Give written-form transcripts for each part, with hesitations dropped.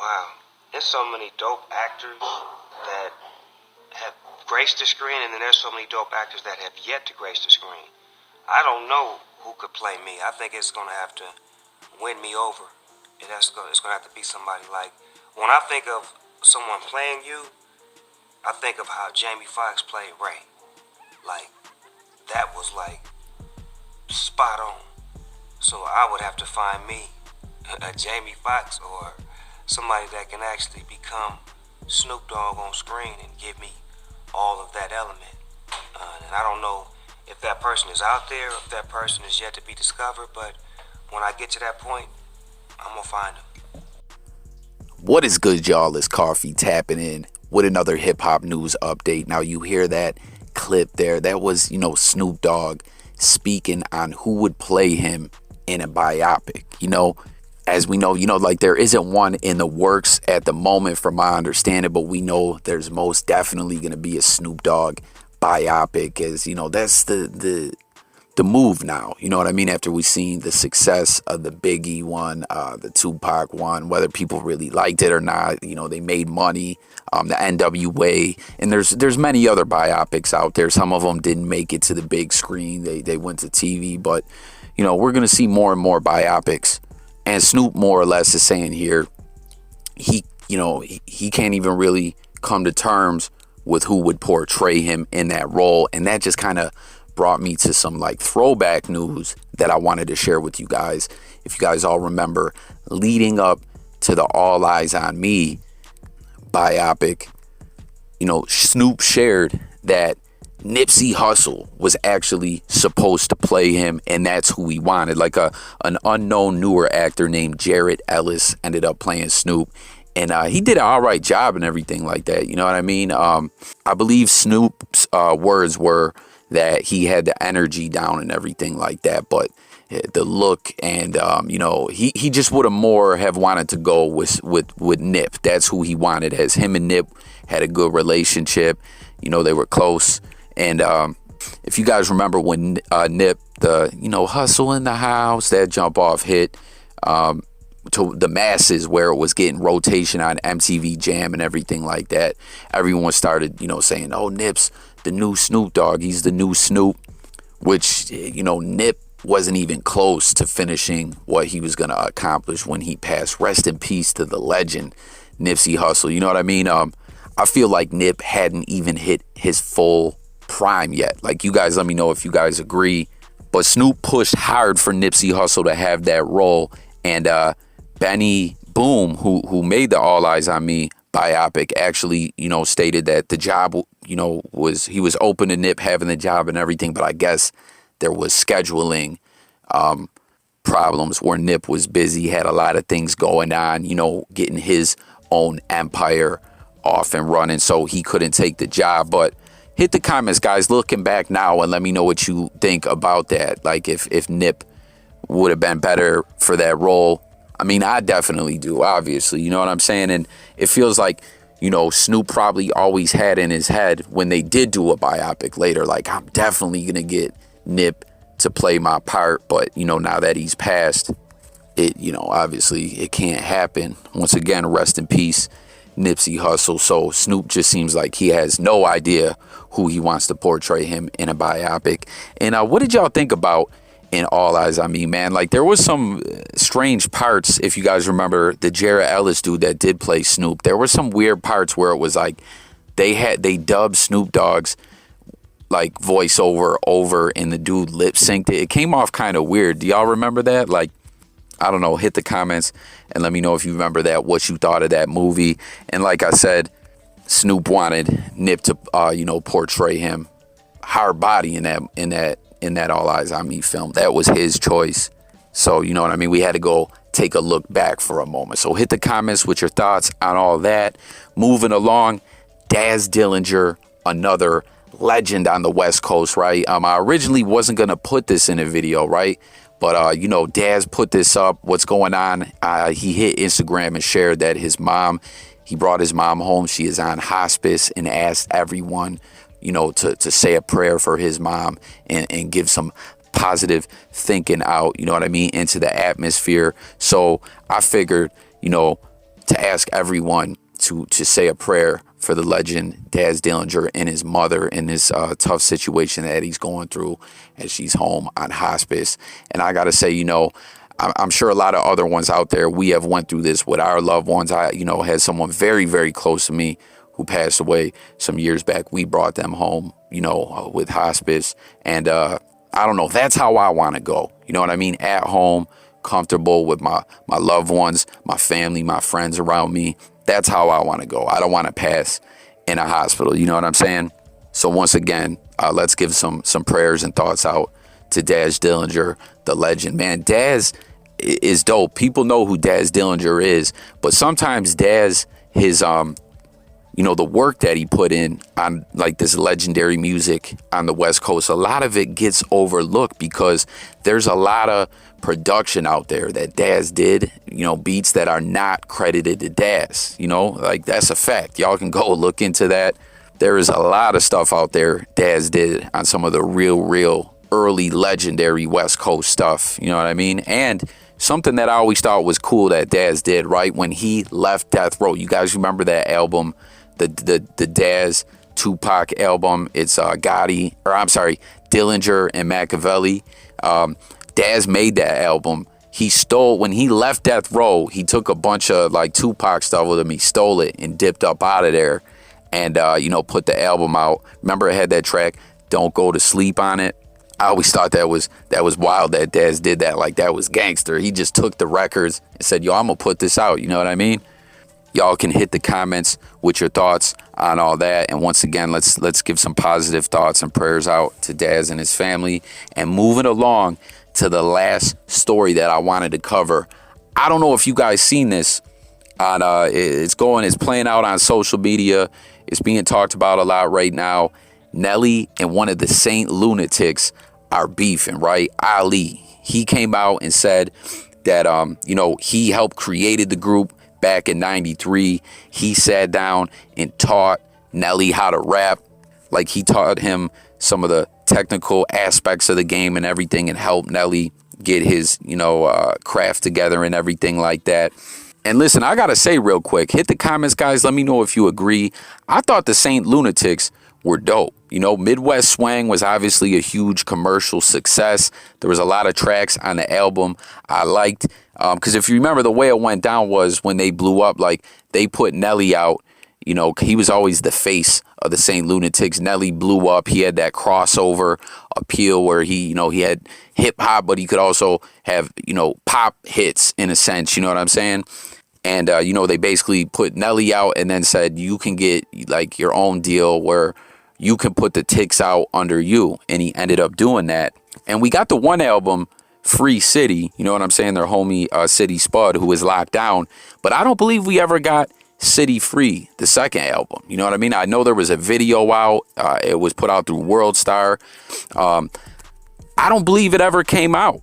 Wow. There's so many dope actors that have graced the screen, and then there's so many dope actors that have yet to grace the screen. I don't know who could play me. I think it's going to have to win me over. It's going to have to be somebody like... When I think of someone playing you, I think of how Jamie Foxx played Ray. Like, that was like spot on. So I would have to find me a Jamie Foxx or somebody that can actually become Snoop Dogg on screen and give me all of that element. And I don't know if that person is out there, or if that person is yet to be discovered, but when I get to that point, I'm gonna find him. What is good, y'all? It's Coffee tapping in with another hip-hop news update. Now, you hear that clip there. That was, Snoop Dogg speaking on who would play him in a biopic. As we know, like there isn't one in the works at the moment from my understanding, but we know there's most definitely going to be a Snoop Dogg biopic, as that's the move now, you know what I mean? After we've seen the success of the Biggie one, the Tupac one, whether people really liked it or not, they made money, the NWA, and there's many other biopics out there. Some of them didn't make it to the big screen. They went to TV, but we're going to see more and more biopics. And Snoop more or less is saying here, he can't even really come to terms with who would portray him in that role. And that just kind of brought me to some like throwback news that I wanted to share with you guys. If you guys all remember, leading up to the All Eyez on Me biopic, Snoop shared that Nipsey Hussle was actually supposed to play him, and that's who he wanted. Like an unknown newer actor named Jared Ellis ended up playing Snoop, and he did an all right job and everything like that. You know what I mean? I believe Snoop's words were that he had the energy down and everything like that, but the look and he just would have more have wanted to go with Nip. That's who he wanted, as him and Nip had a good relationship. They were close. And if you guys remember when Nip, the Hustle in the House, that jump off hit to the masses, where it was getting rotation on MTV Jam and everything like that, everyone started saying, oh, Nip's the new Snoop Dogg, he's the new Snoop, which Nip wasn't even close to finishing what he was going to accomplish when he passed. Rest in peace to the legend Nipsey Hussle. You know what I mean? I feel like Nip hadn't even hit his full prime yet. Like, you guys let me know if you guys agree, but Snoop pushed hard for Nipsey Hussle to have that role. And Benny Boom, who made the All Eyez on Me biopic, actually stated that the job he was open to Nip having the job and everything, but I guess there was scheduling problems where Nip was busy, had a lot of things going on, getting his own empire off and running, so he couldn't take the job. But hit the comments, guys, looking back now, and let me know what you think about that. Like, if Nip would have been better for that role. I mean, I definitely do, obviously, you know what I'm saying? And it feels like, Snoop probably always had in his head when they did do a biopic later, like, I'm definitely going to get Nip to play my part. But, now that he's passed, it, obviously it can't happen. Once again, rest in peace, Nipsey Hussle. So Snoop just seems like he has no idea who he wants to portray him in a biopic. And what did y'all think about in All Eyez on Me, man? Like, there was some strange parts. If you guys remember the Jared Ellis dude that did play Snoop, there were some weird parts where it was like they dubbed Snoop Dogg's like voiceover over and the dude lip synced it. It came off kind of weird. Do y'all remember that? Like, I don't know, hit the comments and let me know if you remember that, what you thought of that movie. And like I said, Snoop wanted Nip to portray him hard body in that All Eyez on Me film. That was his choice. So, you know what I mean? We had to go take a look back for a moment. So hit the comments with your thoughts on all that. Moving along, Daz Dillinger, another legend on the West Coast, right? I originally wasn't going to put this in a video, right? But, Daz put this up. What's going on? He hit Instagram and shared that he brought his mom home. She is on hospice, and asked everyone, to say a prayer for his mom and give some positive thinking out, you know what I mean, into the atmosphere. So I figured, to ask everyone to say a prayer for the legend Daz Dillinger and his mother in this tough situation that he's going through as she's home on hospice. And I gotta say, I'm sure a lot of other ones out there, we have went through this with our loved ones. I, had someone very, very close to me who passed away some years back. We brought them home, with hospice. And I don't know, that's how I want to go. You know what I mean? At home, comfortable with my loved ones, my family, my friends around me. That's how I want to go. I don't want to pass in a hospital. You know what I'm saying? So once again, let's give some prayers and thoughts out to Daz Dillinger, the legend. Man, Daz is dope. People know who Daz Dillinger is, but sometimes Daz, his the work that he put in on like this legendary music on the West Coast, a lot of it gets overlooked because there's a lot of production out there that Daz did, beats that are not credited to Daz, like that's a fact. Y'all can go look into that. There is a lot of stuff out there Daz did on some of the real early legendary West Coast stuff. You know what I mean? And something that I always thought was cool that Daz did, right? When he left Death Row, you guys remember that album, the Daz Tupac album? It's Dillinger and Machiavelli. Daz made that album. When he left Death Row, he took a bunch of like Tupac stuff with him. He stole it and dipped up out of there and, put the album out. Remember it had that track, Don't Go to Sleep on it? I always thought that was wild that Daz did that. Like that was gangster. He just took the records and said, yo, I'm going to put this out. You know what I mean? Y'all can hit the comments with your thoughts on all that. And once again, let's give some positive thoughts and prayers out to Daz and his family. And moving along to the last story that I wanted to cover. I don't know if you guys seen this on it's playing out on social media. It's being talked about a lot right now. Nelly and one of the Saint Lunatics are beefing, right? Ali, he came out and said that he helped created the group back in 93. He sat down and taught Nelly how to rap. Like he taught him some of the technical aspects of the game and everything and helped Nelly get his, craft together and everything like that. And listen, I got to say real quick, hit the comments, guys. Let me know if you agree. I thought the Saint Lunatics were dope. Midwest Swang was obviously a huge commercial success. There was a lot of tracks on the album I liked. Because if you remember, the way it went down was when they blew up, like they put Nelly out. He was always the face of the Saint Lunatics. Nelly blew up. He had that crossover appeal where he had hip hop, but he could also have, pop hits in a sense. You know what I'm saying? And, they basically put Nelly out and then said, you can get like your own deal where you can put the Tics out under you. And he ended up doing that. And we got the one album, Free City, you know what I'm saying? Their homie City Spud, who is locked down. But I don't believe we ever got City Free, the second album. You know what I mean? I know there was a video out. It was put out through World Star. I don't believe it ever came out.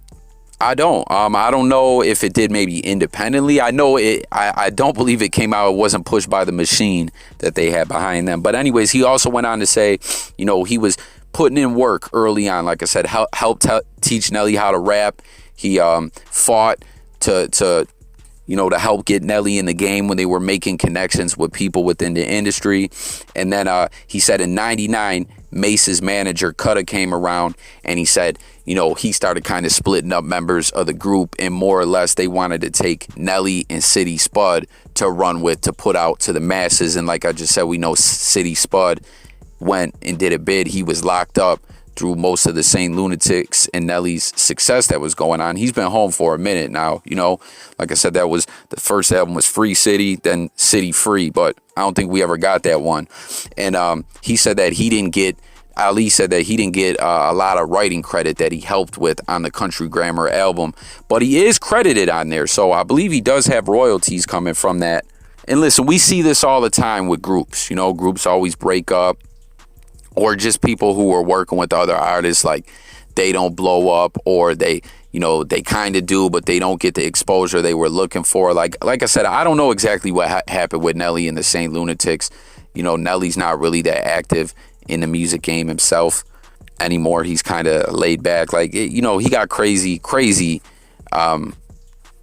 I don't know if it did maybe independently. I know it. I don't believe it came out. It wasn't pushed by the machine that they had behind them. But anyways, he also went on to say, he was putting in work early on. Like I said, helped teach Nelly how to rap. He fought to help get Nelly in the game when they were making connections with people within the industry. And then he said in 99, Mace's manager, Cutta, came around and he said, he started kind of splitting up members of the group, and more or less they wanted to take Nelly and City Spud to run with, to put out to the masses. And like I just said, we know City Spud went and did a bid. He was locked up through most of the Saint Lunatics and Nelly's success that was going on. He's been home for a minute now. Like I said, that was the first album was Free City, then City Free, but I don't think we ever got that one. And he said that Ali said that he didn't get a lot of writing credit that he helped with on the Country Grammar album, but he is credited on there. So I believe he does have royalties coming from that. And listen, we see this all the time with groups. Groups always break up, or just people who are working with other artists, like they don't blow up, or they kind of do, but they don't get the exposure they were looking for. Like I said, I don't know exactly what happened with Nelly and the Saint Lunatics. Nelly's not really that active in the music game himself anymore. He's kind of laid back. Like, he got crazy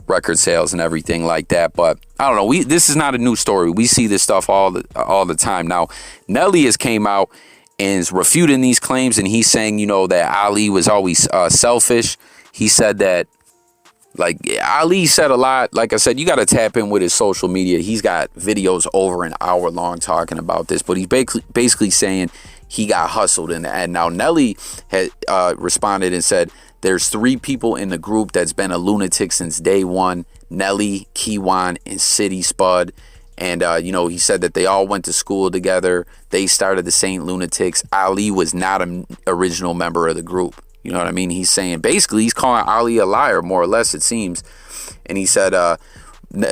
record sales and everything like that. But I don't know. This is not a new story. We see this stuff all the time. Now, Nelly has came out and is refuting these claims, and he's saying, you know, that Ali was always selfish. He said that, like, Ali said a lot. Like I said, you got to tap in with his social media. He's got videos over an hour long talking about this, but he's basically saying he got hustled in the end. Now, Nelly had responded and said, there's 3 people in the group that's been a lunatic since day one: Nelly, Keywan, and City Spud. And, you know, he said that they all went to school together. They started the Saint Lunatics. Ali was not an original member of the group. You know what I mean? He's saying, basically, he's calling Ali a liar, more or less, it seems. And he said,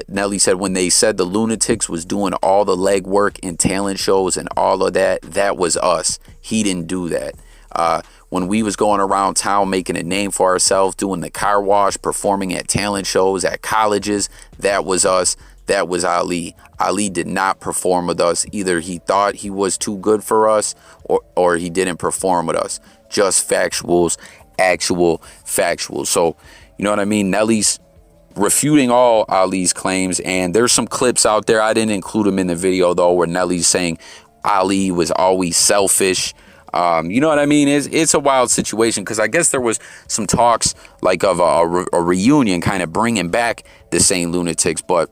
Nelly said, when they said the Lunatics was doing all the legwork and talent shows and all of that, that was us. He didn't do that. When we was going around town making a name for ourselves, doing the car wash, performing at talent shows, at colleges, that was us. That was Ali. Ali did not perform with us. Either he thought he was too good for us, or he didn't perform with us. Just factuals, actual factuals. So, you know what I mean? Nelly's refuting all Ali's claims, and there's some clips out there. I didn't include them in the video, though, where Nelly's saying Ali was always selfish. You know what I mean? It's a wild situation, because I guess there was some talks like of a reunion, kind of bringing back the Saint Lunatics, but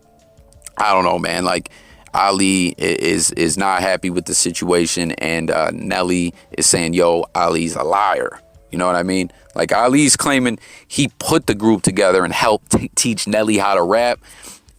I don't know, man. Like, Ali is not happy with the situation, and Nelly is saying, yo, Ali's a liar. You know what I mean? Like, Ali's claiming he put the group together and helped teach Nelly how to rap.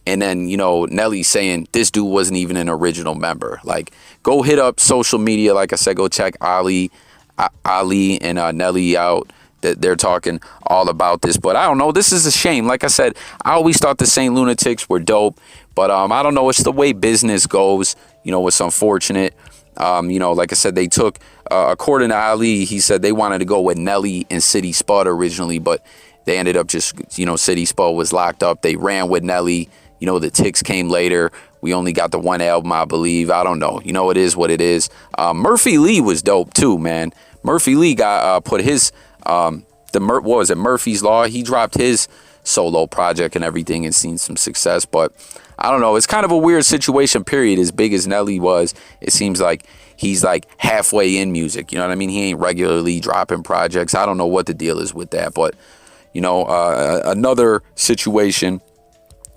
And then, you know, Nelly's saying this dude wasn't even an original member. Like, go hit up social media. Like I said, go check Ali and Nelly out. That they're talking all about this. But I don't know. This is a shame. Like I said, I always thought the Saint Lunatics were dope. But I don't know. It's the way business goes. You know, it's unfortunate. You know, like I said, they took, according to Ali, he said they wanted to go with Nelly and City Spud originally, but they ended up just, you know, City Spud was locked up. They ran with Nelly. You know, the Tics came later. We only got the one album, I believe. I don't know. You know, it is what it is. Murphy Lee was dope too, man. Murphy Lee got put his what was it, Murphy's Law. He dropped his solo project and everything and seen some success, but I don't know. It's kind of a weird situation, period. As big as Nelly was, it seems like he's like halfway in music. You know what I mean? He ain't regularly dropping projects. I don't know what the deal is with that, but, you know, another situation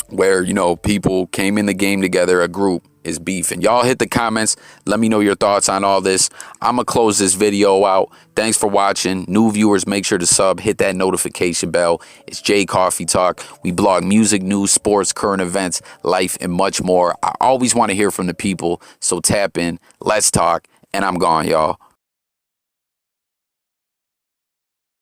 where, you know, people came in the game together, a group is beefing. Y'all hit the comments. Let me know your thoughts on all this. I'm going to close this video out. Thanks for watching. New viewers, make sure to sub. Hit that notification bell. It's J Coffee Talk. We blog music, news, sports, current events, life, and much more. I always want to hear from the people, so tap in. Let's talk. And I'm gone, y'all.